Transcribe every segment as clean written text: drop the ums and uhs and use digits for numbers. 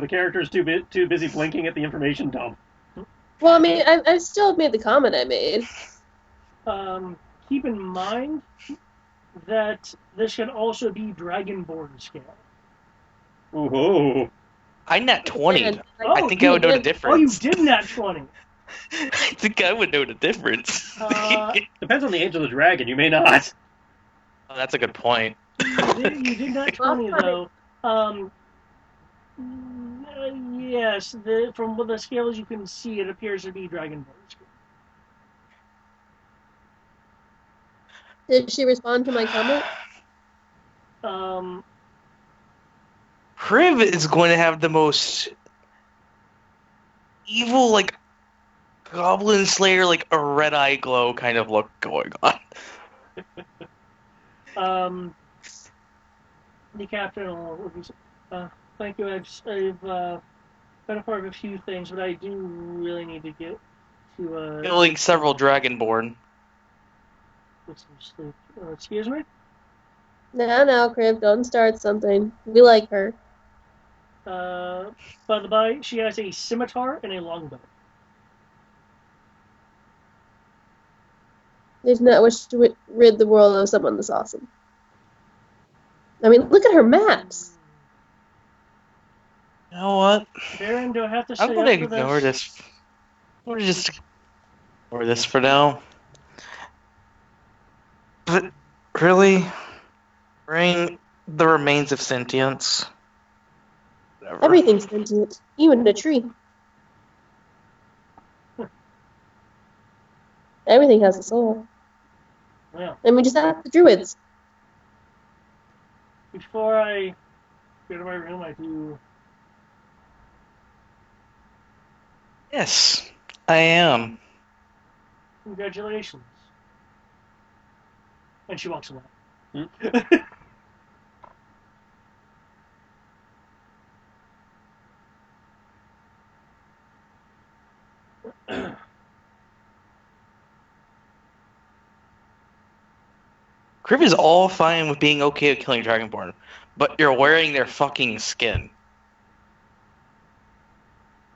the character's too busy blinking at the information dump. Well, I mean, I still made the comment I made. Keep in mind that this can also be Dragonborn scale. Ooh. I nat 20. Man, I think I would know the difference. Oh, you did nat 20. I think I would know the difference. Depends on the age of the dragon. You may not. Oh, that's a good point. You did nat 20, though. Yes, from the scales you can see, it appears to be Dragonborn scale. Did she respond to my comment? Priv is going to have the most evil, like, Goblin Slayer, like, a red eye glow kind of look going on. The captain, thank you. I've been a part of a few things, but I do really need to get to Killing several Dragonborn. get some sleep. Excuse me? No, Crib, don't start something. We like her. By the by, she has a scimitar and a longbow. There's not wish to rid the world of someone this awesome. I mean, look at her maps. You know what? Baron, do I have to say I'm going to ignore this. I'm going to just ignore this for now. But really, bring the remains of sentience. Whatever. Everything's sentient, even a tree. Everything has a soul. Yeah. And we just have the druids. Before I go to my room, I do. Yes, I am. Congratulations. And she walks away. Crib is all fine with being okay with killing Dragonborn, but you're wearing their fucking skin.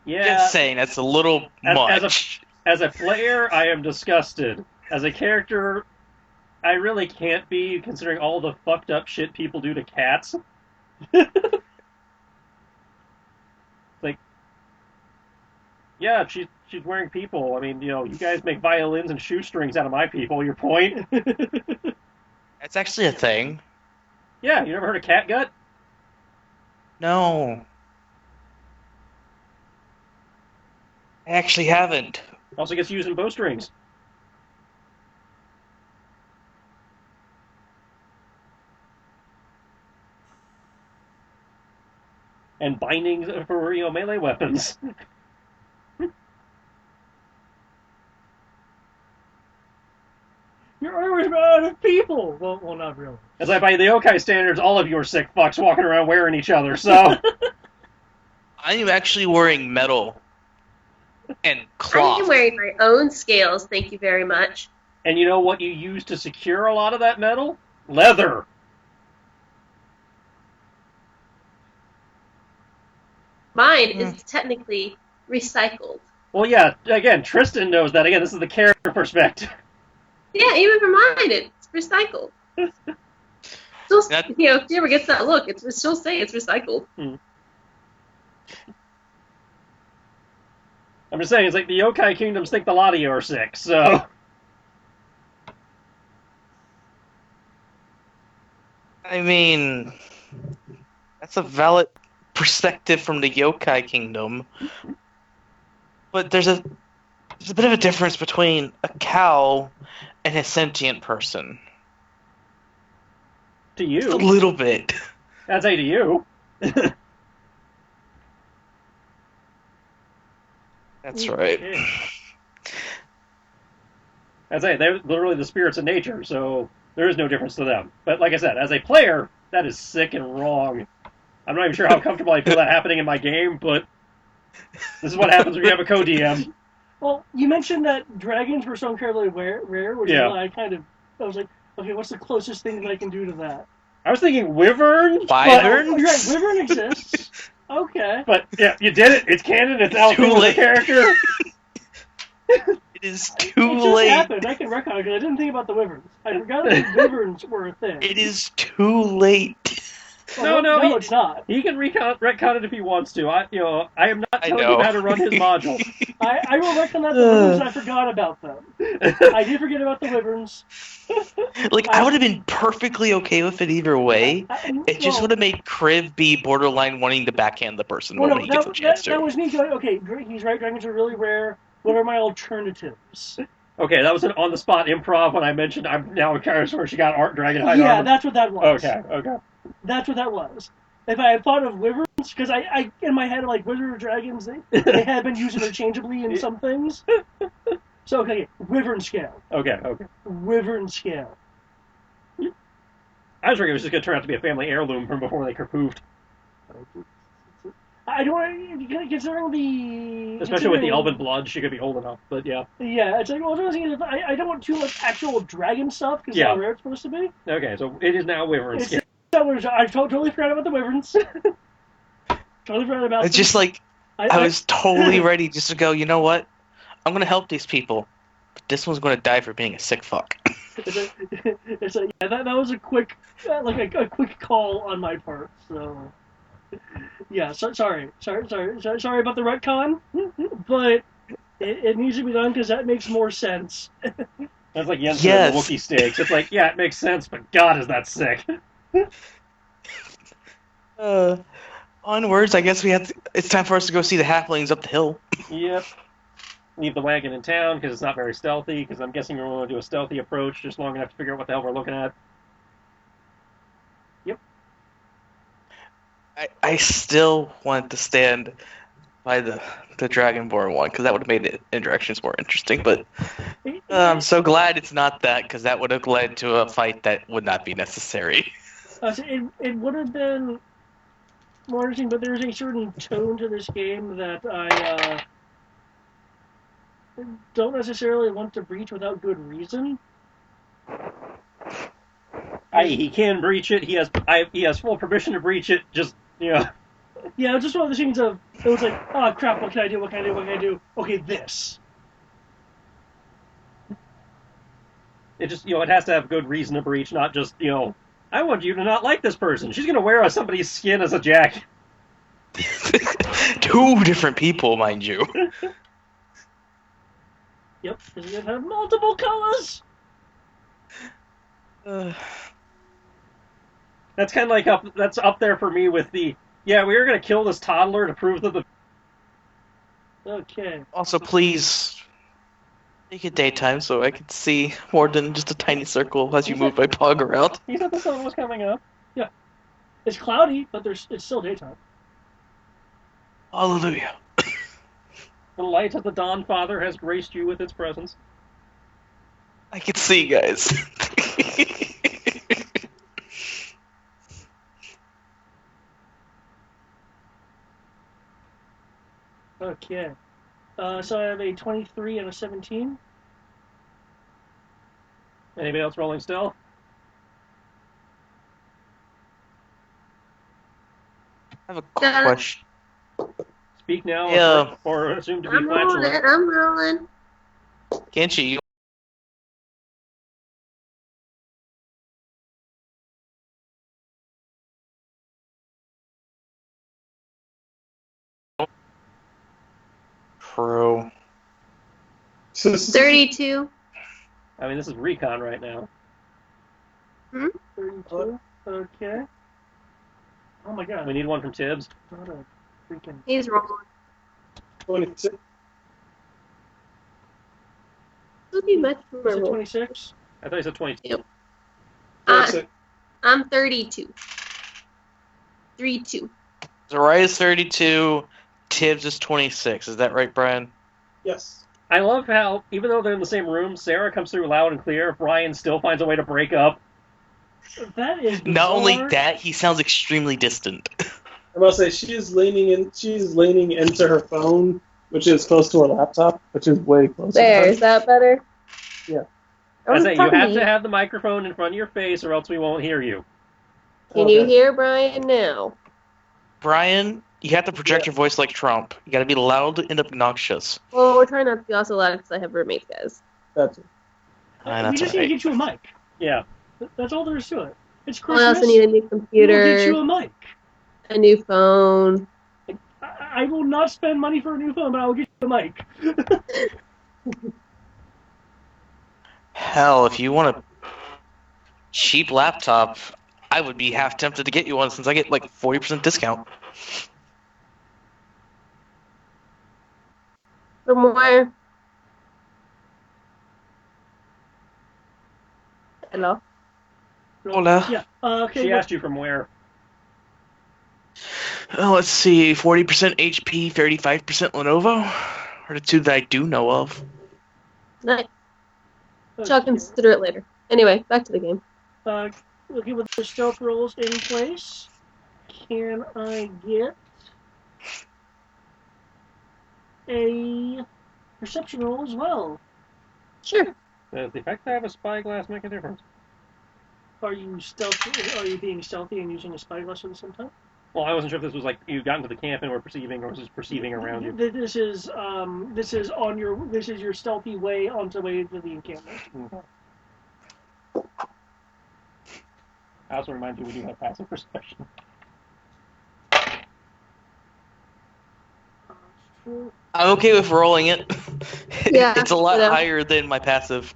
Yeah. Just saying, that's a little much. As a player, I am disgusted. As a character, I really can't be, considering all the fucked up shit people do to cats. Like, yeah, she's wearing people. I mean, you guys make violins and shoestrings out of my people. Your point? That's actually a thing. Yeah, you never heard of catgut? No. I actually haven't. Also gets used in bowstrings. And bindings for, melee weapons. You're always out of people! Well, not really. As by the yokai standards, all of you are sick fucks walking around wearing each other, so... I am actually wearing metal and cloth. I am wearing my own scales, thank you very much. And you know what you use to secure a lot of that metal? Leather! Mine is technically recycled. Well, yeah, again, Tristan knows that. Again, this is the character perspective. Yeah, even for mine, it's recycled. Still, if she ever gets that look, it's still say it's recycled. I'm just saying, it's like the yokai kingdoms think a lot of you are sick, so... I mean, that's a valid perspective from the yokai kingdom. But there's a bit of a difference between a cow and a sentient person. To you. Just a little bit. I'd say to you. That's right. I'd say they're literally the spirits of nature, so there is no difference to them. But like I said, as a player, that is sick and wrong. I'm not even sure how comfortable I feel that happening in my game, but this is what happens when you have a co-DM. Well, you mentioned that dragons were so incredibly rare, which is why I was like, okay, what's the closest thing that I can do to that? I was thinking wyvern. Wyvern? You're right, wyvern exists. Okay. But yeah, you did it. It's canon. It's now Too a late. character. It is too It just late. happened. I can recognize it. I didn't think about the wyverns. I forgot that wyverns were a thing. It is too late. Well, No, it's not. He can retcon it if he wants to. I am not I telling know. him how to run his module. I will recognize the wyverns. I forgot about them. I did forget about the wyverns. Like, I would have been perfectly okay with it either way. It just would have made Kriv be borderline wanting to backhand the person when he gets a chance to. That was me going, okay, he's right, dragons are really rare. What are my alternatives? Okay, that was an on-the-spot improv when I mentioned I'm now a character where she got dragon hide Yeah, armor. that's what that was. Okay. That's what that was. If I had thought of wyverns, because I in my head, like, wizard or dragons, they had been used interchangeably in some things. So, okay, wyvern scale. Okay. Wyvern scale. I was thinking it was just going to turn out to be a family heirloom from before they kerpoofed. I don't, considering the... Especially with the elven blood, she could be old enough, but yeah. Yeah, it's like, well, I don't want too much actual dragon stuff, because how rare it's supposed to be. Okay, so it is now wyvern scale. I totally forgot about the wyverns. Totally forgot about them. It's just like, I was totally ready just to go, you know what? I'm going to help these people. But this one's going to die for being a sick fuck. That was a quick, a quick call on my part. So, yeah, sorry about the retcon, but it needs to be done because that makes more sense. That's like Jensen and the Wookiee steaks. It's like, yeah, it makes sense, but God, is that sick. Onwards, I guess it's time for us to go see the halflings up the hill. Yep. Leave the wagon in town because it's not very stealthy, because I'm guessing we're going to do a stealthy approach just long enough to figure out what the hell we're looking at. Yep. I still want to stand by the Dragonborn one, because that would have made the interactions more interesting, but I'm so glad it's not that, because that would have led to a fight that would not be necessary. It would have been more interesting, but there's a certain tone to this game that I don't necessarily want to breach without good reason. He can breach it. He has full permission to breach it. Just Yeah, it's just one of the things of it was like, oh crap, what can I do? Okay, this. It just it has to have good reason to breach, not just I want you to not like this person. She's gonna wear somebody's skin as a jacket. 2 different people, mind you. Yep, because you have multiple colors. That's kind of like that's up there for me with the we were gonna kill this toddler to prove that the. Okay. Also, please make it daytime so I can see more than just a tiny circle as you move my pog around. He said the sun was coming up. Yeah, it's cloudy, but it's still daytime. Hallelujah. The light of the Dawn Father has graced you with its presence. I can see, guys. Okay. So I have a 23 and a 17. Anybody else rolling still? I have a question. Speak now or assume to be flatulent. I'm rolling. Kenshi, you Pro. 32. I mean, this is recon right now. 32. Okay. Oh my god. We need one from Tibbs. What a freaking... He's rolling. 26. Would be much for my Is it roll. 26? I thought you said 22. Yep. 26. I'm 32. 3-2. Zariah's 32, Tibbs is 26. Is that right, Brian? Yes. I love how, even though they're in the same room, Sarah comes through loud and clear. Brian still finds a way to break up. That is bizarre. Not only that, he sounds extremely distant. I must say she's leaning into her phone, which is close to her laptop, which is way closer. There, is that better? Yeah. I say, you have to have the microphone in front of your face or else we won't hear you. Can you hear Brian now? Brian, You have to project your voice like Trump. You gotta be loud and obnoxious. Well, we're trying not to be also loud because I have roommates, guys. That's it. We That's just need to alright. get you a mic. Yeah. That's all there is to it. It's Well, I Christmas. also need a new We'll computer, get you a mic. a new phone. I will not spend money for a new phone, but I will get you a mic. Hell, if you want a cheap laptop, I would be half tempted to get you one since I get like 40% discount. From where? Hello? Hola. Yeah. Okay. She asked you from where. Let's see, 40% HP, 35% Lenovo. Are the two that I do know of. Nice. I'll consider it later. Anyway, back to the game. Okay, with the stealth rolls in place, can I get a perception roll as well? Sure. Does the fact that I have a spyglass make a difference? Are you stealthy? Are you being stealthy and using a spyglass at the same time? Well, I wasn't sure if this was like you got into the camp and were perceiving, or was this perceiving around you. This is your stealthy way onto the way to the encampment. I also remind you we do have passive perception. I'm okay with rolling it. Yeah, It's a lot yeah. higher than my passive.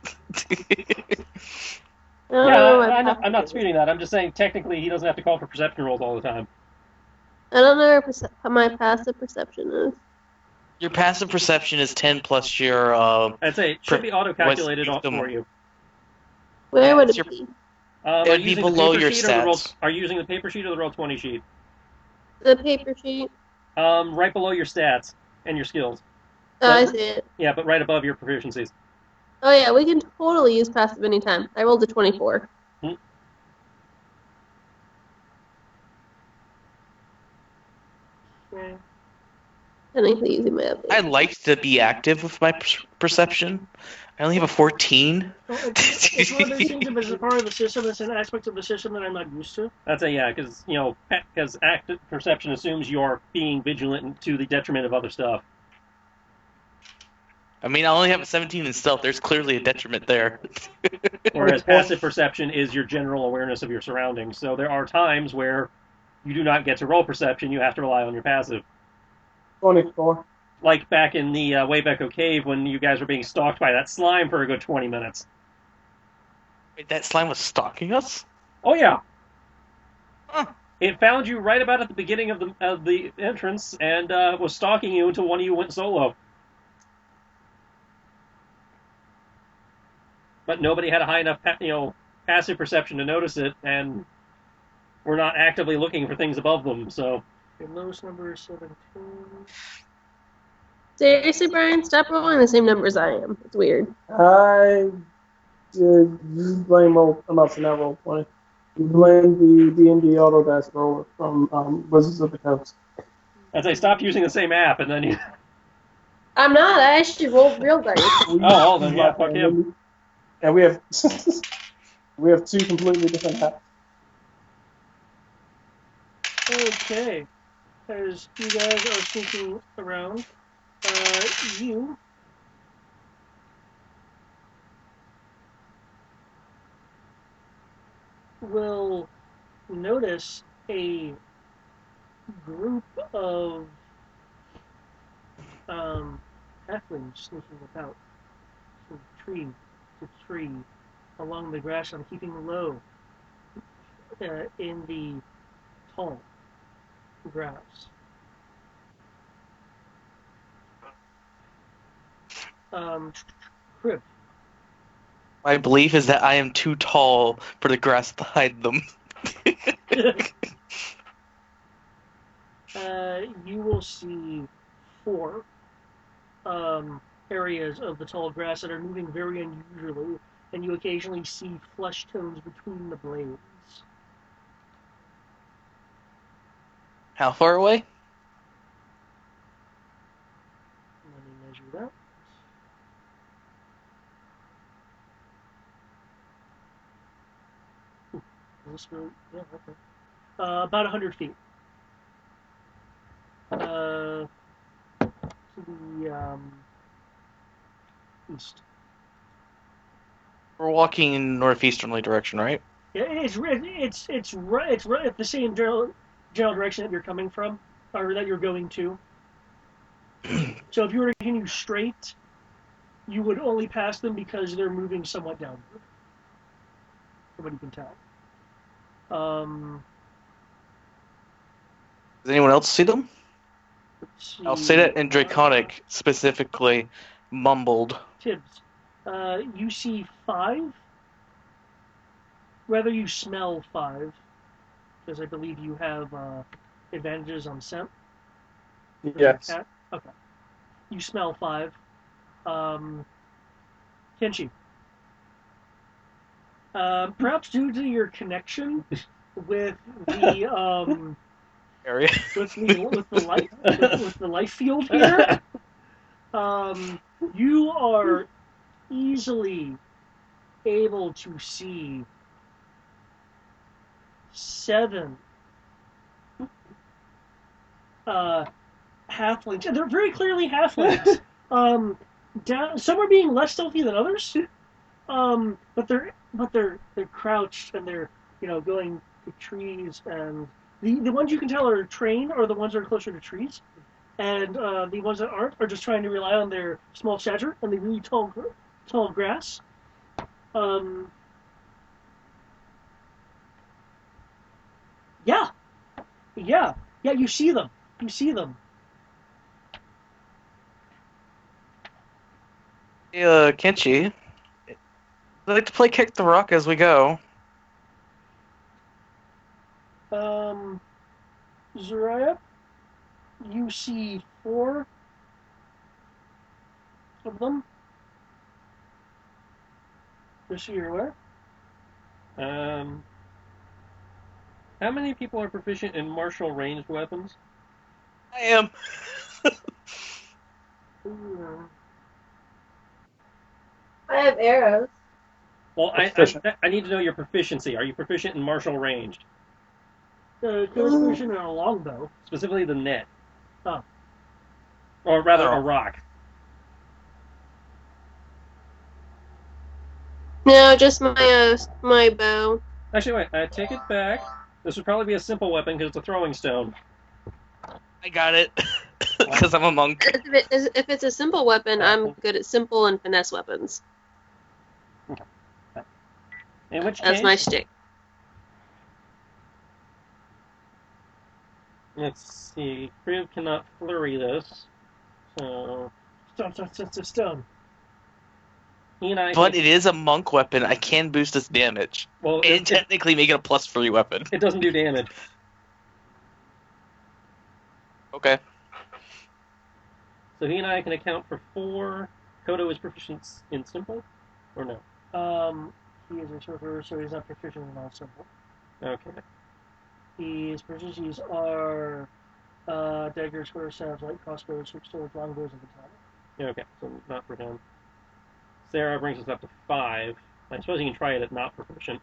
I'm not disputing that. I'm just saying technically he doesn't have to call for perception rolls all the time. I don't know how my passive perception is. Your passive perception is 10 plus your I'd say it should be auto-calculated for you. Where would your- it be? It would be below your stats. Are you using the paper sheet or the Roll20 sheet? The paper sheet. Right below your stats and your skills. Oh, I see it. Yeah, but right above your proficiencies. Oh yeah, we can totally use passive anytime. I rolled a 24. Okay. Technically using my ability. I like to be active with my perception. I only have a 14. Well, it's one of those things. If it's a part of the system, it's an aspect of the system that I'm not used to. That's because active perception assumes you're being vigilant to the detriment of other stuff. I mean, I only have a 17 in stealth. There's clearly a detriment there. Whereas passive perception is your general awareness of your surroundings. So there are times where you do not get to roll perception. You have to rely on your passive. 24. Like back in the Wayback Cave when you guys were being stalked by that slime for a good 20 minutes. Wait, that slime was stalking us? Oh, yeah. Huh. It found you right about at the beginning of the entrance and was stalking you until one of you went solo. But nobody had a high enough, passive perception to notice it, and we're not actively looking for things above them. So Your lowest number is 17. Seriously, Brian, stop rolling the same numbers I am. It's weird. I did. You blame Roll20. Not Roll20. You blame the D&D Auto Dice roller from Wizards of the Coast. as I stopped using the same app, and then you. I'm not. I actually rolled real dice. Oh, then yeah, fuck him. Yeah, we have two completely different apps. Okay. As you guys are sneaking around, you will notice a group of halflings sneaking about from tree to tree along the grass and keeping low in the tall grass. Crib. My belief is that I am too tall for the grass to hide them. You will see 4 areas of the tall grass that are moving very unusually, and you occasionally see flesh tones between the blades. How far away? Let me measure that. Is this really? Yeah, okay. About 100 feet. to the east. We're walking in northeasterly direction, right? Yeah, it's the same general direction that you're coming from, or that you're going to. So if you were to continue straight, you would only pass them because they're moving somewhat downward, from what you can tell. Does anyone else see them? Let's see. I'll say that in Draconic, specifically mumbled. Tibbs, you see 5. Rather, you smell 5, because I believe you have advantages on scent. Yes. Cat. Okay. You smell 5. Kenshi. Perhaps due to your connection with the Area. with the life field here, you are easily able to see 7 halflings, and they're very clearly halflings. Some are being less stealthy than others, but they're crouched and they're going to trees, and the ones you can tell are trained are the ones that are closer to trees, and the ones that aren't are just trying to rely on their small stature and the really tall grass. Yeah, yeah, yeah. You see them. You see them. Kenshi, I'd like to play Kick the Rock as we go. Zariah, you see 4 of them. Just so you're aware. How many people are proficient in martial ranged weapons? I am. I have arrows. Well, Proficient. I need to know your proficiency. Are you proficient in martial ranged? Constitution and a longbow. Specifically the net. Oh. Or rather, Oh. a rock. No, just my bow. Actually, wait. I take it back. This would probably be a simple weapon because it's a throwing stone. I got it. Because I'm a monk. If it's a simple weapon, I'm good at simple and finesse weapons. In which That's case, my shtick. let's see. Kriv cannot flurry this, so Stone. he and I. But it is a monk weapon. I can boost its damage. Well, And technically make it a +3 weapon. it doesn't do damage. Okay. So he and I can account for 4. Kodo is proficient in simple, or no? He is a sorcerer, so he's not proficient in all simple. Okay. His proficiencies are daggers, swords, staves, light crossbows, short swords, longbows, and katana. Yeah, okay, so not for him. Sarah brings us up to 5. I suppose you can try it at not proficient.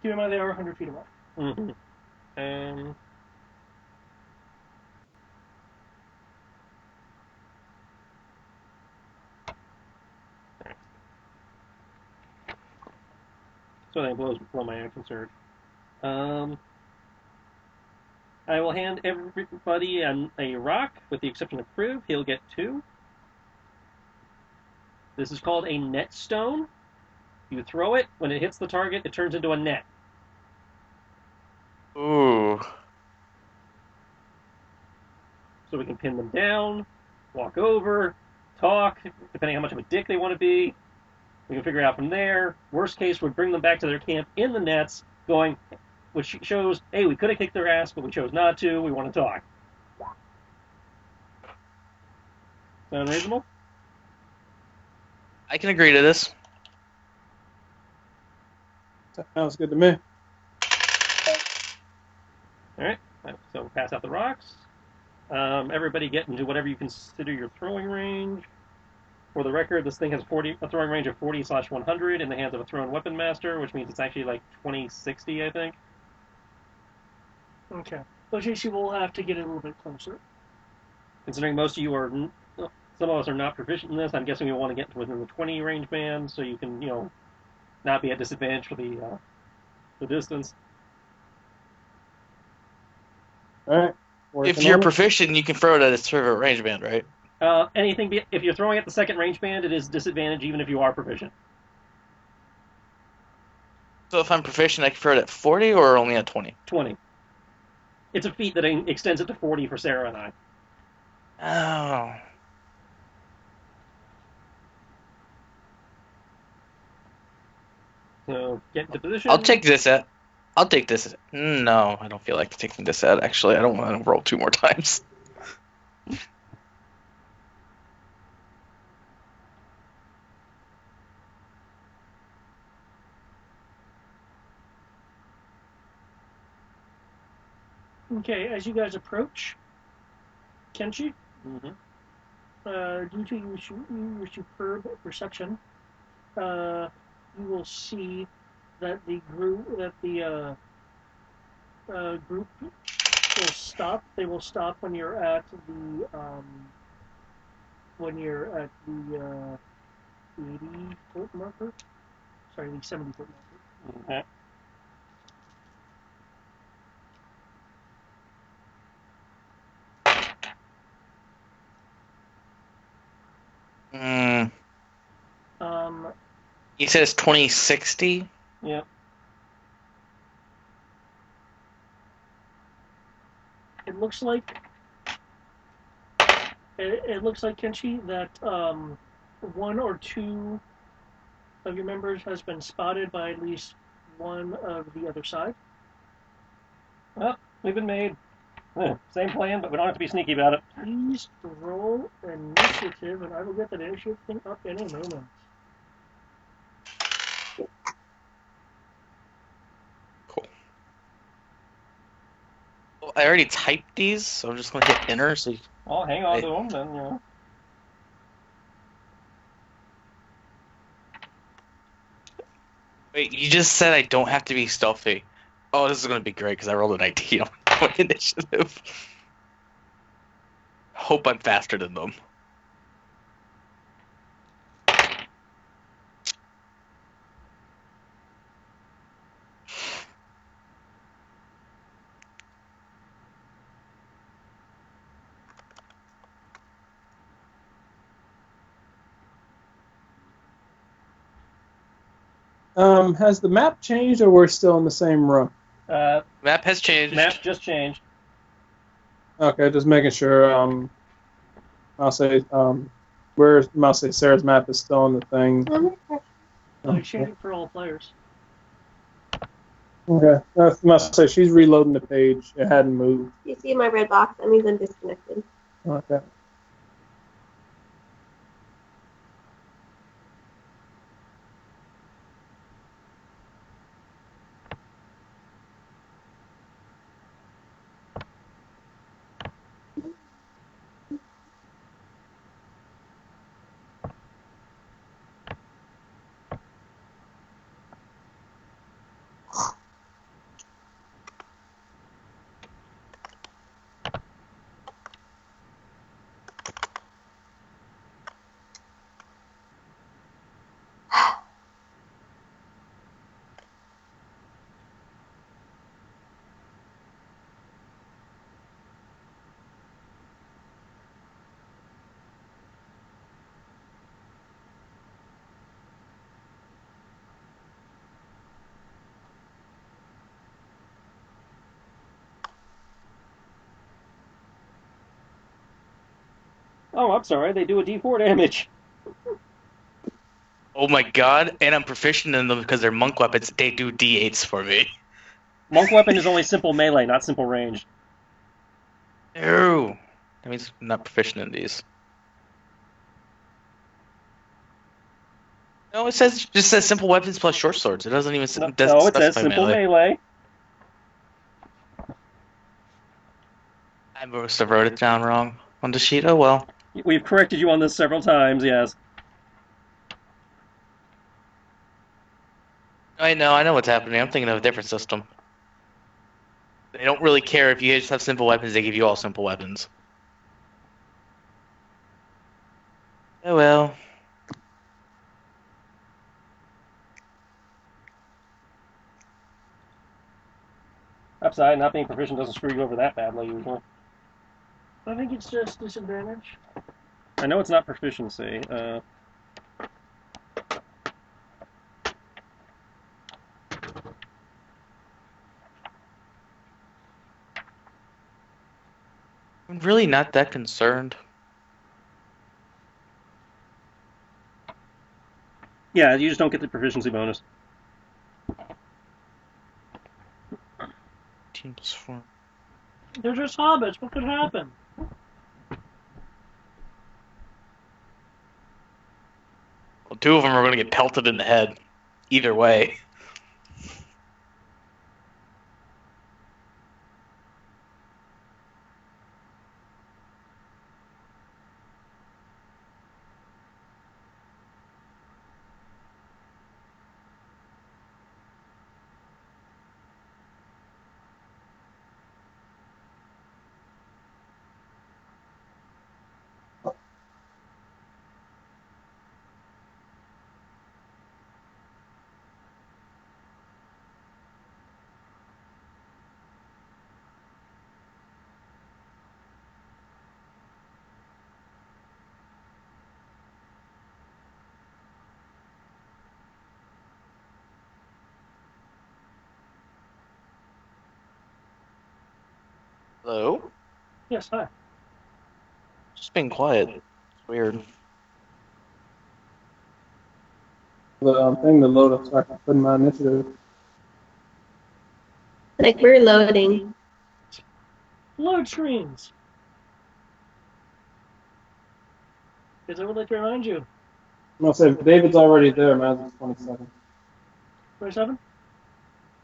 Keep in mind they are 100 feet away. Mm-hmm. So that blow my action surge. I will hand everybody a rock, with the exception of Kriv. He'll get 2. This is called a net stone. You throw it. When it hits the target, it turns into a net. Ooh. So we can pin them down, walk over, talk, depending how much of a dick they want to be. We can figure it out from there. Worst case, we'd bring them back to their camp in the nets, going, which shows, hey, we could have kicked their ass, but we chose not to. We want to talk. Sound reasonable? I can agree to this. Sounds good to me. All right. So pass out the rocks. Everybody get into whatever you consider your throwing range. For the record, this thing has a throwing range of 40/100 in the hands of a thrown weapon master, which means it's actually like 20/60, I think. Okay. But she will have to get a little bit closer. Considering most of you are, some of us are not proficient in this, I'm guessing we want to get to within the 20 range band so you can, not be at disadvantage for the distance. All right. If you're proficient, you can throw it at a server range band, right? If you're throwing at the second range band, it is disadvantage even if you are proficient. So if I'm proficient, I can throw it at 40 or only at 20? 20. It's a feat that extends it to 40 for Sarah and I. Oh. So get into position. I'll take this at. No, I don't feel like taking this at, actually. I don't want to roll 2 more times. Okay, as you guys approach, Kenshi, Mm-hmm. due to your superb perception, you will see that the group will stop. They will stop when you're at the 80-foot marker. Sorry, the 70-foot marker. Okay. You said it's 2060? Yeah. It looks like Kenshi that one or two of your members has been spotted by at least one of the other side. Well, we've been made. Same plan, but we don't have to be sneaky about it. Please roll initiative, and I will get that initiative thing up in a moment. Cool. Well, I already typed these, so I'm just going to hit enter. So Well, hang on to them, then, Wait, you just said I don't have to be stealthy. Oh, this is going to be great because I rolled an 19 on my initiative. Hope I'm faster than them. Has the map changed, or we're still in the same room? Map has changed. Map just changed. Okay, just making sure. I'll say Sarah's map is still on the thing. I changed it for all players. Okay, I must say she's reloading the page. It hadn't moved. You see my red box? That means I'm disconnected. Okay. Oh, I'm sorry. They do a D4 damage. Oh my god, and I'm proficient in them because they're monk weapons. They do D8s for me. Monk weapon is only simple melee, not simple range. No. That means I'm not proficient in these. No, it just says simple weapons plus short swords. It doesn't even No, it says simple melee. I must have wrote it down wrong on the sheet. Oh well. We've corrected you on this several times, yes. I know what's happening. I'm thinking of a different system. They don't really care if you just have simple weapons. They give you all simple weapons. Oh well. Upside, not being proficient doesn't screw you over that badly usually. I think it's just disadvantage. I know it's not proficiency. I'm really not that concerned. Yeah, you just don't get the proficiency bonus. 18 plus 4. They're just hobbits. What could happen? Well, 2 of them are going to get pelted in the head. Either way. Hello? Yes, hi. Just being quiet. It's weird. The thing to load up so I can put in my initiative. Like we're loading. Load screens. Because I would like to remind you. I'm gonna say David's already there, man. It's 27. 27?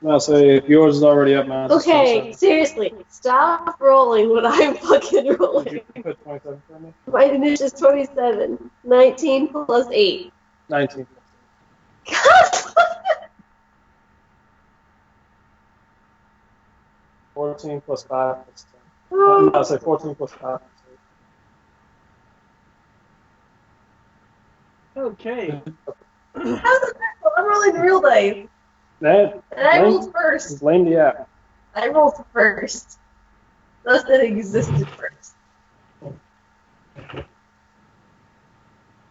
I'll say if yours is already up, man. Okay, seriously, stop rolling when I'm fucking rolling. You put 27 for me? My initiative is 27. 19 plus 8. 19. God! 14 plus 5 plus 10. Oh, I'll say 14 plus 5 plus Okay. 8. how's it possible? I'm rolling the real dice. That And I rolled first. lame the app. I rolled first. Thus that existed first.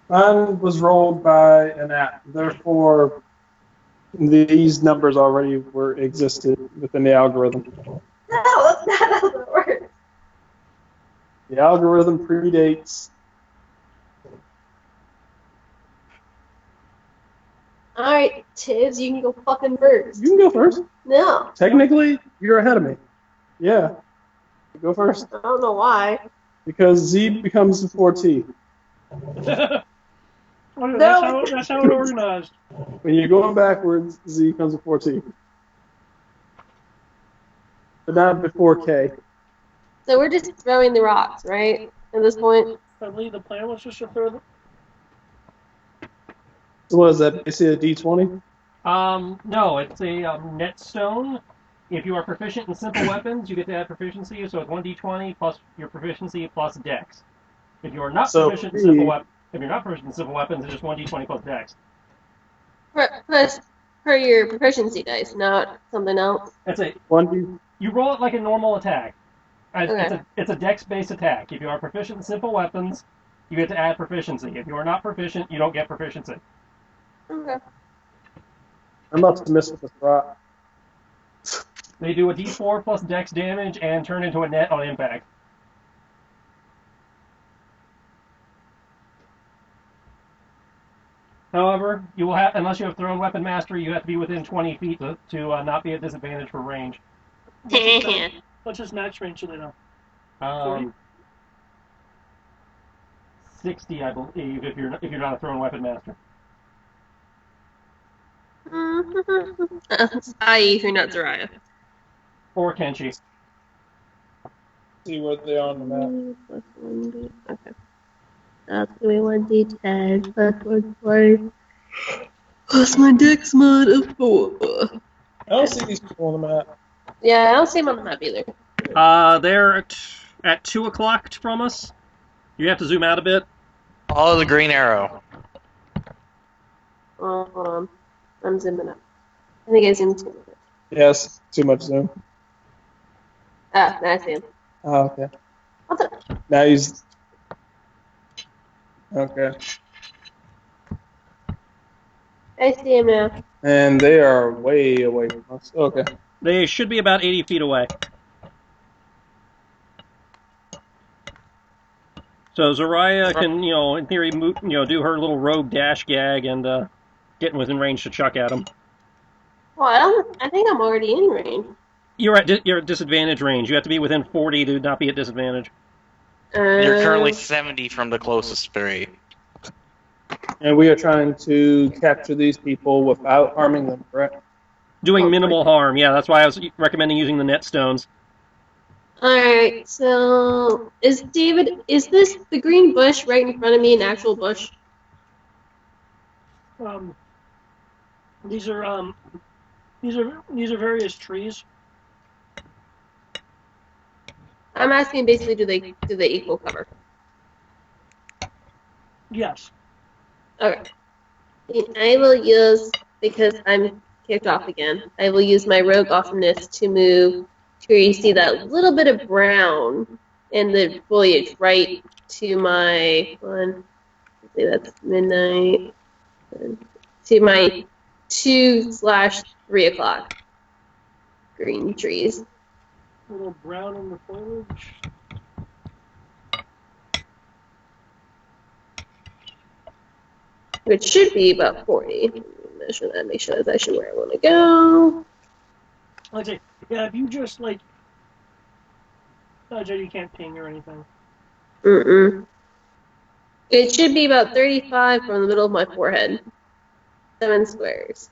Mine was rolled by an app. Therefore, these numbers already existed within the algorithm. No, that's not how that works. The algorithm predates. Alright, Tibbs, you can go fucking first. You can go first. No, Technically, you're ahead of me. Yeah. Go first. I don't know why. Because Z becomes the 4T. That's how it organized. When you're going backwards, Z becomes a 4T. But not before K. So we're just throwing the rocks, right? At this point? I believe the plan was just to throw the... So what is that? Basically a D20? No, it's a net stone. If you are proficient in simple weapons, you get to add proficiency, so it's 1d20 plus your proficiency plus dex. If you are not proficient in simple weapons, if you're not proficient in simple weapons, it's just 1d20 plus dex. For your proficiency dice, not something else. That's it. 1D. You roll it like a normal attack. Okay. It's a dex-based attack. If you are proficient in simple weapons, you get to add proficiency. If you are not proficient, you don't get proficiency. Okay. I'm about to miss with this rock. They do a d4 plus dex damage and turn into a net on impact. However, you will have, unless you have thrown weapon mastery, you have to be within 20 feet to not be at disadvantage for range. What's his max range so they know? 60, I believe, if you're not a thrown weapon master. I.e. if you're not Zariah. Or Kenshi. See where they are on the map. Plus 1d. Okay. That's going to be 1d10 plus 1 plus my dex mod of 4. I don't see these people on the map. Yeah, I don't see him on the map either. They're at 2 o'clock from us. You have to zoom out a bit. Follow the green arrow. Oh, hold on. I'm zooming up. I think I zoomed too much. Yes, too much zoom. Ah, now I see him. Oh, okay. What's up? Now he's okay. I see him now. And they are way away from us. Okay. They should be about 80 feet away. So Zariah can, in theory, do her little rogue dash gag and get within range to chuck at him. Well, I think I'm already in range. You're at disadvantage range. You have to be within 40 to not be at disadvantage. You're currently 70 from the closest fairy. And we are trying to capture these people without harming them, correct? Doing minimal harm. Yeah, that's why I was recommending using the net stones. Alright, so is this the green bush right in front of me an actual bush? These are various trees. I'm asking basically do they equal cover? Yes. Okay. I will use, because I'm kicked off again, I will use my rogue awesomeness to move to where you see that little bit of brown in the foliage right to my one. Let's say that's midnight. To my 2/3 o'clock green trees. A little brown in the foliage. Which should be about 40. Measure that, make sure that's actually where I want to go. Okay, yeah, if you just, like... Joe, you can't ping or anything. It should be about 35 from the middle of my forehead. 7 squares.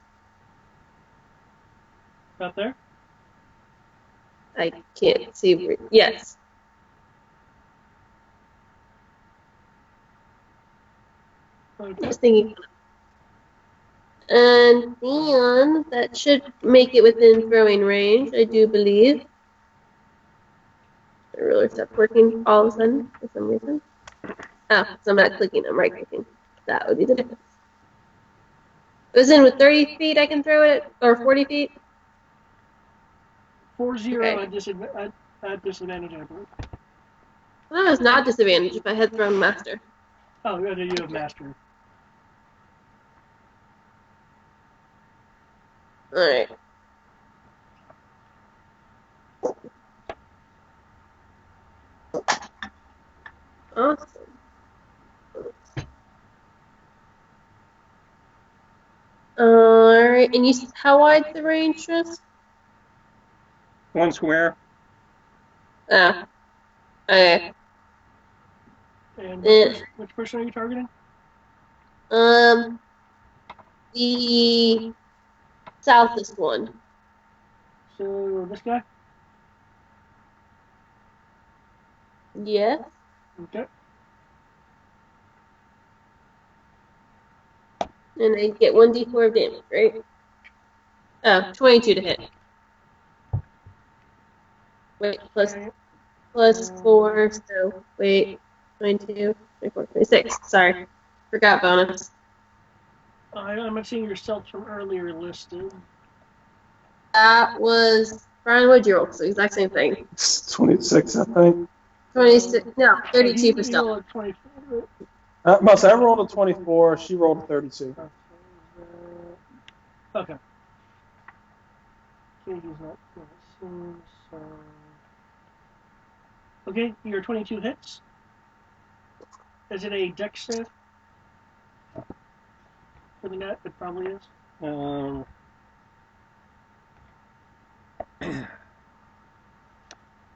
About there? I can't see. Yes. Okay. Just thinking. And then that should make it within throwing range, I do believe. The ruler stopped working all of a sudden for some reason. Oh, so I'm not clicking, I'm right clicking. That would be the difference. It was in with 30 feet, I can throw it, or 40 feet. 4-0 Okay. at disadvantage, I believe. Well, that was not disadvantage if I had thrown master. Oh, yeah, you have mastery. Alright. Awesome. Alright, and how wide's the range, Tris? 1 square. Ah. Okay. And Eh. which person are you targeting? The southest one. So, this guy? Yes. Okay. And I get 1d4 of damage, right? Oh, 22 to hit. Wait, plus 4, so wait, 22, 24, 26. Sorry. Forgot bonus. I'm not seeing your cells from earlier listed. That was, Brian, what'd you roll? So exact same thing. 26, I think. 26, no, 32 for stealth. Rolled 24. I rolled a 24. She rolled a 32. Okay. Katie's not gonna so... Okay, your 22 hits. Is it a dex save? For the net, it probably is.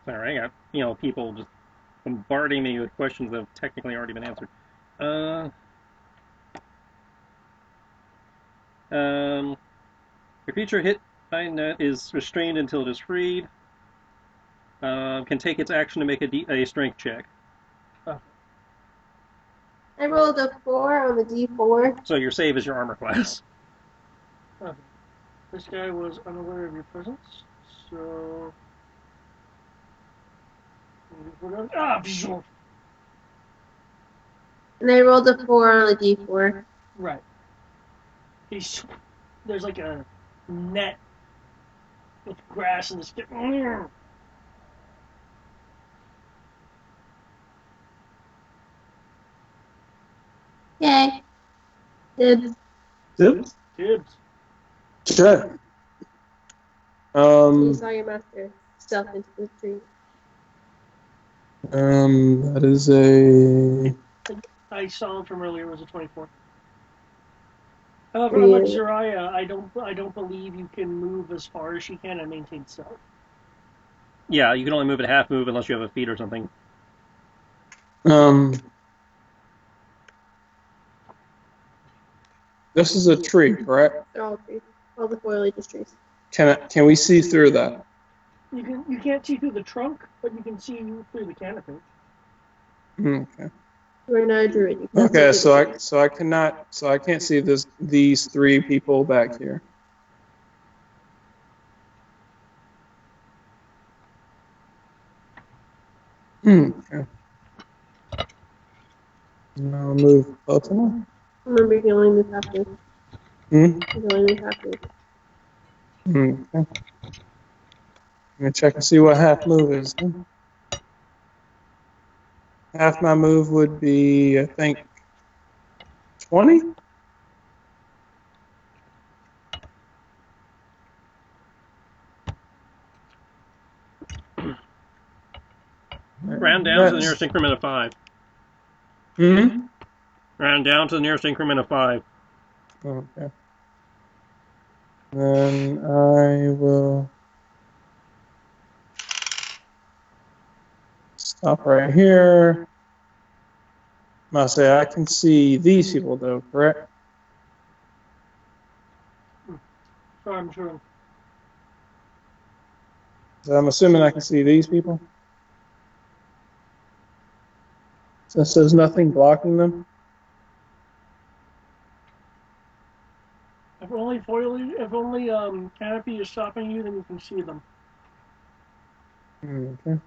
Sorry, I got people just bombarding me with questions that have technically already been answered. Your creature hit by net is restrained until it is freed. Can take its action to make a strength check. I rolled a 4 on the d4. So your save is your armor class. Okay. This guy was unaware of your presence. So. Phew. And I rolled a 4 on a d4. Right. There's like a net with grass and this. Yay. Dibs. Tips? Tibbs. Okay. You saw your master stealth into the tree. That is a. I saw him from earlier. It was a 24. However, unlike Zariah, I don't believe you can move as far as she can and maintain stealth. Yeah, you can only move at half move unless you have a feat or something. This is a tree, correct? They're all trees. All the foliage is trees. Can we see through that? You can't see through the trunk, but you can see through the canopy. Okay. We're not a druid. You can't Okay, see through the I can't see these three people back here. Okay. Now move close enough. Remember, you can only move half move. You can only move half move. Okay. Let me check and see what half move is. Half my move would be, I think, 20? Round down to the nearest increment of 5. Round down to the nearest increment of 5. Okay. Then I will stop right here. I'll say I can see these people though, correct? Sorry, I'm sure. So I'm assuming I can see these people. Since there's nothing blocking them. If only canopy is stopping you, then you can see them. Okay.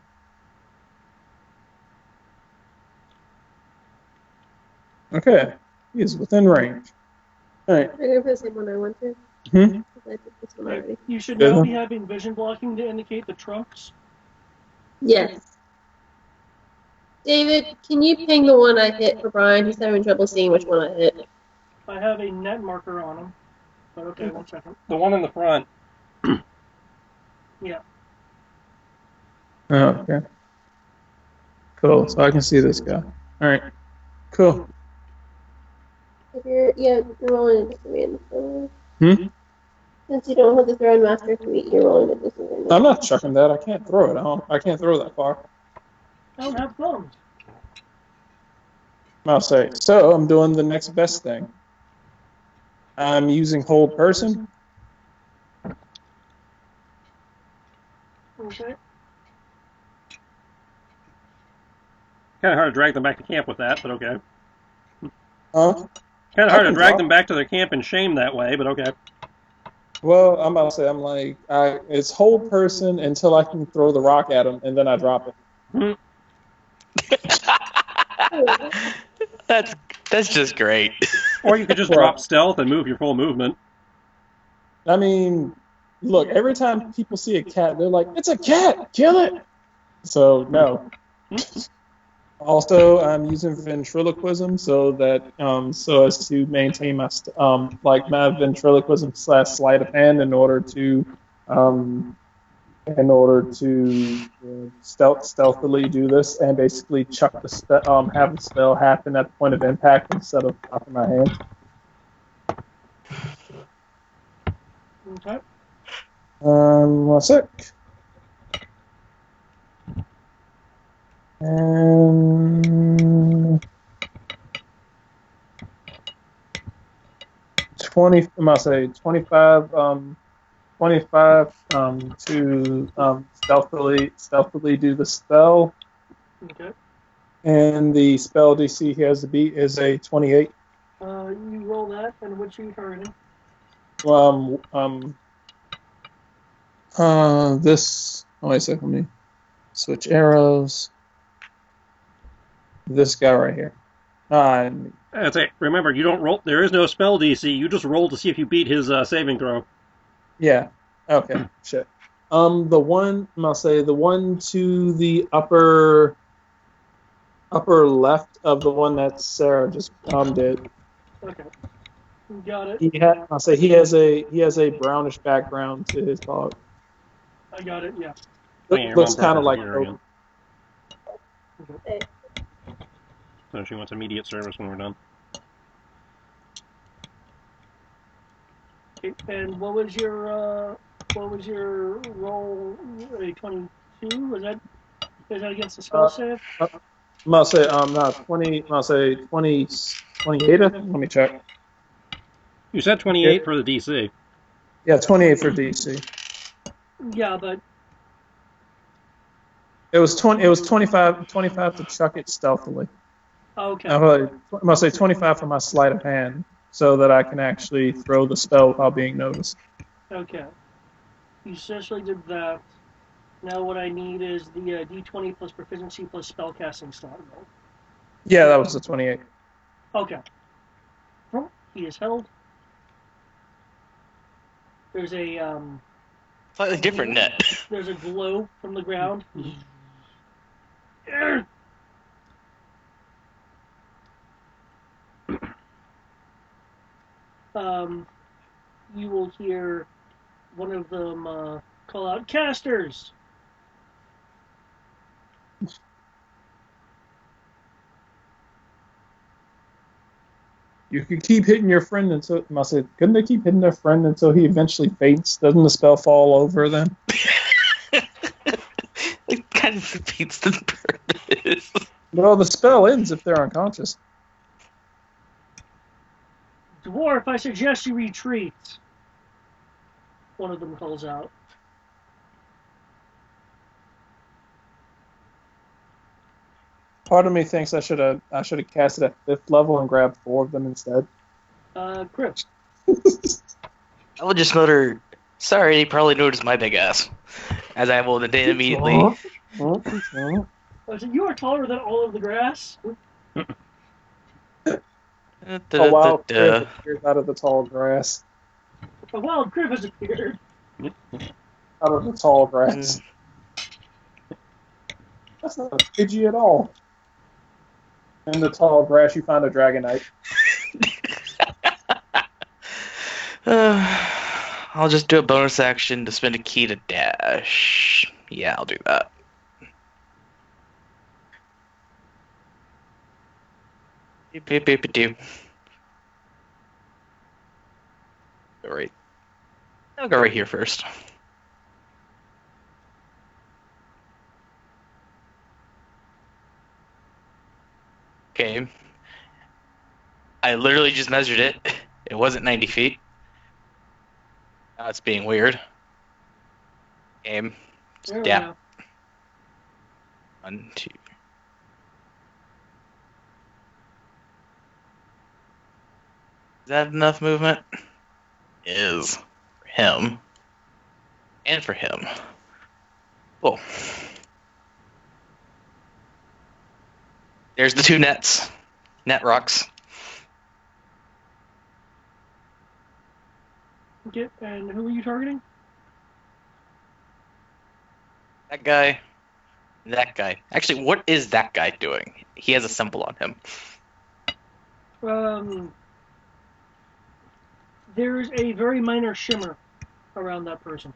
Okay. He is within range. All right. I'm going to put the same one I went to. Hmm? I did this one already. You should now be having vision blocking to indicate the trunks. Yes. David, can you ping the one I hit for Brian? He's having trouble seeing which one I hit. I have a net marker on him. But okay, 1 second. The one in the front. Yeah. Oh, okay. Cool. So I can see this guy. All right. Cool. If you're rolling a disadvantage. Since you don't have the throw master feat, you're rolling a disadvantage. I'm not chucking that. I can't throw it. I can't throw that far. I don't have thumbs. I'll say. So I'm doing the next best thing. I'm using hold person. Okay. Kind of hard to drag them back to camp with that, but okay. Huh? Kind of hard to drag them back to their camp in shame that way, but okay. Well, I'm about to say, it's hold person until I can throw the rock at him, and then I drop it. That's just great. Or you could just drop stealth and move your full movement. I mean, look, every time people see a cat, they're like, "It's a cat! Kill it!" So no. Also, I'm using ventriloquism so as to maintain my my ventriloquism / sleight of hand in order to stealthily do this and basically chuck have the spell happen at the point of impact instead of dropping my hand. Okay. 1 sec. And 20. I must say 25. 25 to stealthily do the spell. Okay. And the spell DC he has to beat is a 28. You roll that, and which are you targeting? This. Oh, wait a second. Let me switch arrows. This guy right here. That's it. Remember, you don't roll. There is no spell DC. You just roll to see if you beat his saving throw. Yeah. Okay. Shit. I'll say the one to the upper left of the one that Sarah just did. Okay. Got it. I'll say he has a brownish background to his dog. I got it, yeah. Your Looks mom brought kind her of like computer again. Okay. So she wants immediate service when we're done. Okay, and what was your roll? A 22? Was that against the spell Uh, save? I'm gonna say not 20. I'm gonna say 20, 28. Let me check. You said 28 for the DC. Yeah, 28 for DC. Yeah, but It was 20. It was 25. 25 to chuck it stealthily. okay. I'm gonna say 25 for my sleight of hand, so that I can actually throw the spell without being noticed. Okay. You successfully did that. Now what I need is the D20 plus proficiency plus spellcasting slot roll. Yeah, that was the 28. Okay. He is held. There's a Slightly different net. there's a glow from the ground. You will hear one of them call out, "Casters!" You could keep hitting your friend until. I said, couldn't they keep hitting their friend until he eventually faints? Doesn't the spell fall over then? It kind of defeats the purpose. Well, the spell ends if they're unconscious. "Dwarf, I suggest you retreat." One of them calls out. Part of me thinks I should have cast it at 5th level and grabbed 4 of them instead. Chris. I will just mutter, sorry, he probably noticed my big ass. As I will then immediately. I said, "You are taller than all of the grass." A wild crib appears out of the tall grass. A wild crib has appeared. Out of the tall grass. That's not a Pidgey at all. In the tall grass, you find a Dragonite. I'll just do a bonus action to spend a key to dash. Yeah, I'll do that. Beep, beep, beep, beep, beep. Alright. I'll go right here first. Okay. I literally just measured it. It wasn't 90 feet. Now it's being weird. Game. Yeah. 1, 2. Is that enough movement? Is for him. And for him. Cool. There's the 2 nets. Net rocks. Okay, and who are you targeting? That guy. That guy. Actually, what is that guy doing? He has a symbol on him. There's a very minor shimmer around that person.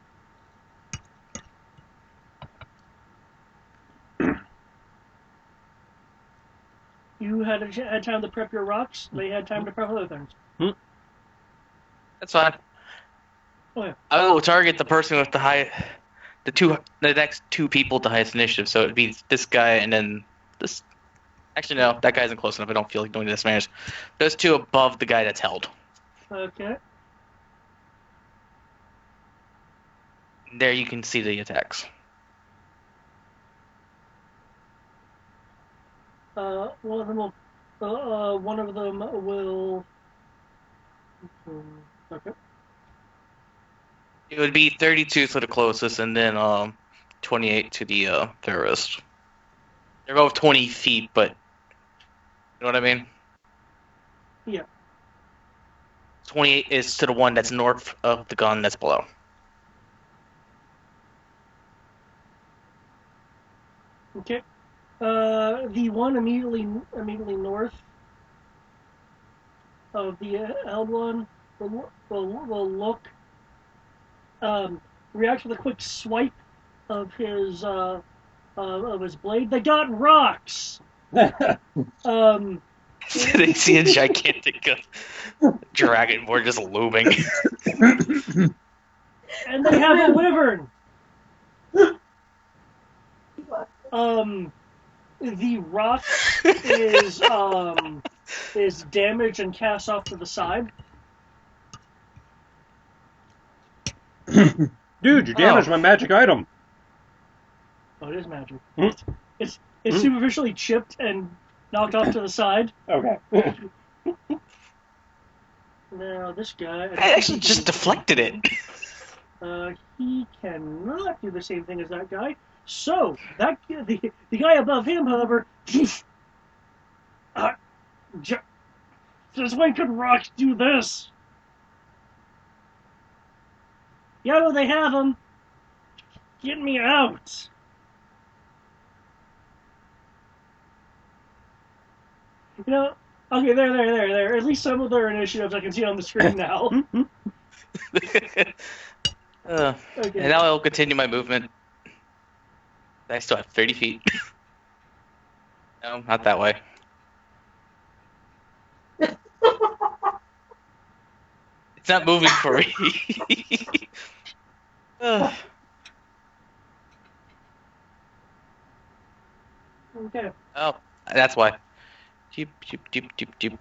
You had time to prep your rocks. They had time to prep other things. That's fine. Oh yeah. I will target the person with the next 2 people with the highest initiative. So it'd be this guy and then this. Actually, no, that guy isn't close enough. I don't feel like doing this manage. Those 2 above the guy that's held. Okay. There you can see the attacks. One of them will. Okay. It would be 32 to the closest, and then 28 to the furthest. They're both 20 feet, but you know what I mean? Yeah. 28 is to the one that's north of the gun that's below. Okay. The one immediately north of the held one will look, react with a quick swipe of his blade. They got rocks. Um, They see a gigantic dragon board just looming. and they have a wyvern. The rock is damaged and cast off to the side. Dude, you damaged my magic item. Oh, it is magic. Hmm? It's superficially chipped and knocked off to the side. Okay. Now this guy. I actually just deflected it. He cannot do the same thing as that guy. So that the guy above him, however, since when could rocks do this? Yo, they have him. Get me out. You know, okay, there. At least some of their initiatives I can see on the screen now. Okay. And now I'll continue my movement. I still have 30 feet. No, not that way. It's not moving for me. Okay. Oh, that's why. Jeep, jeep, jeep, jeep, jeep.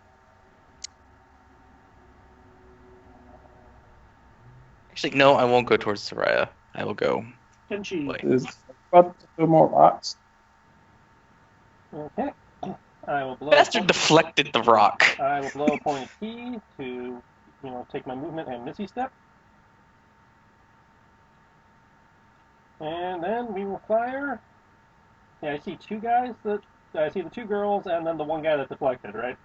Actually, no, I won't go towards Soraya. I will go. Kenshi. Wait. Is about to do more rocks. Okay. I will blow. Bastard deflected the rock. I will blow a point of key to, take my movement and Missy step. And then we will fire. Yeah, I see two guys I see the two girls and then the one guy that deflected, right?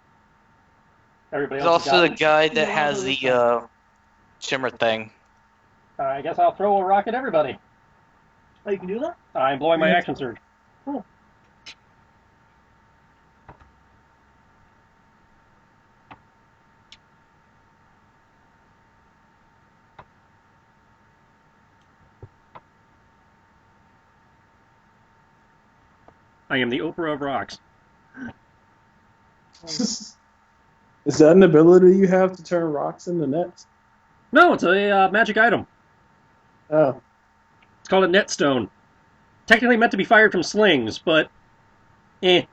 Everybody There's else also the got guy that has the shimmer thing. I guess I'll throw a rock at everybody. Oh, you can do that? I'm blowing my action surge. Cool. I am the Oprah of rocks. Is that an ability you have to turn rocks into nets? No, it's a magic item. Oh. It's called a net stone. Technically meant to be fired from slings, but eh.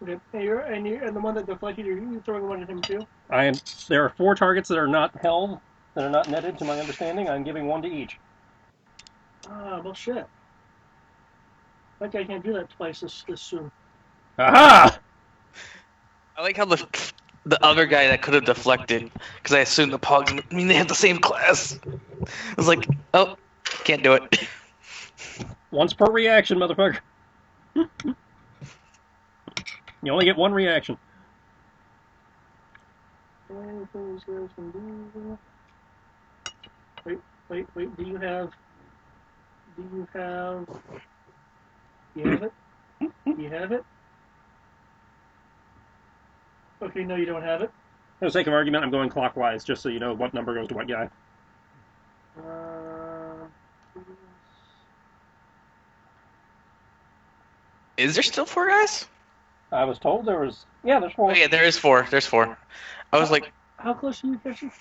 Okay. And the one that deflected, you're throwing one at him too? There are 4 targets that are not held, that are not netted to my understanding. I'm giving 1 to each. Ah, well, shit. That guy can't do that twice this soon. Aha! I like how the other guy that could have deflected, because I assumed the Pogs, they have the same class. I was like, oh, can't do it. Once per reaction, motherfucker. You only get 1 reaction. Wait, do you have it? Do you have it? Okay, no, you don't have it. For the sake of argument, I'm going clockwise, just so you know what number goes to what guy. Is there still 4 guys? I was told there was... Yeah, there's 4. Oh, yeah, there is 4. There's 4. I was like... How close are you, Kesha?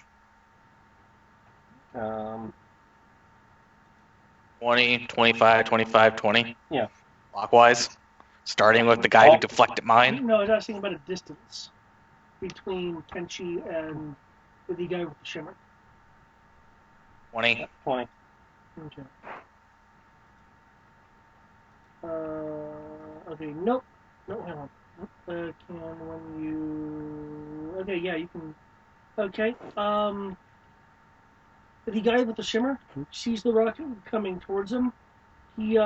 20, 25, 25, 20. Yeah. Clockwise. Starting with the guy who deflected mine. No, I was asking about a distance between Kenshi and the guy with the shimmer. 20. 20. Okay. Okay, nope. No, hang on. Okay, yeah, you can... Okay, the guy with the shimmer sees the rock coming towards him. He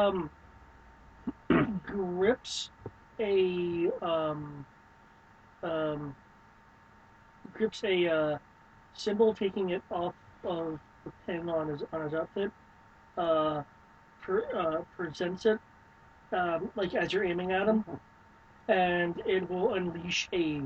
grips a um, symbol, taking it off of the pin on his outfit. Uh, presents it like as you're aiming at him, and it will unleash a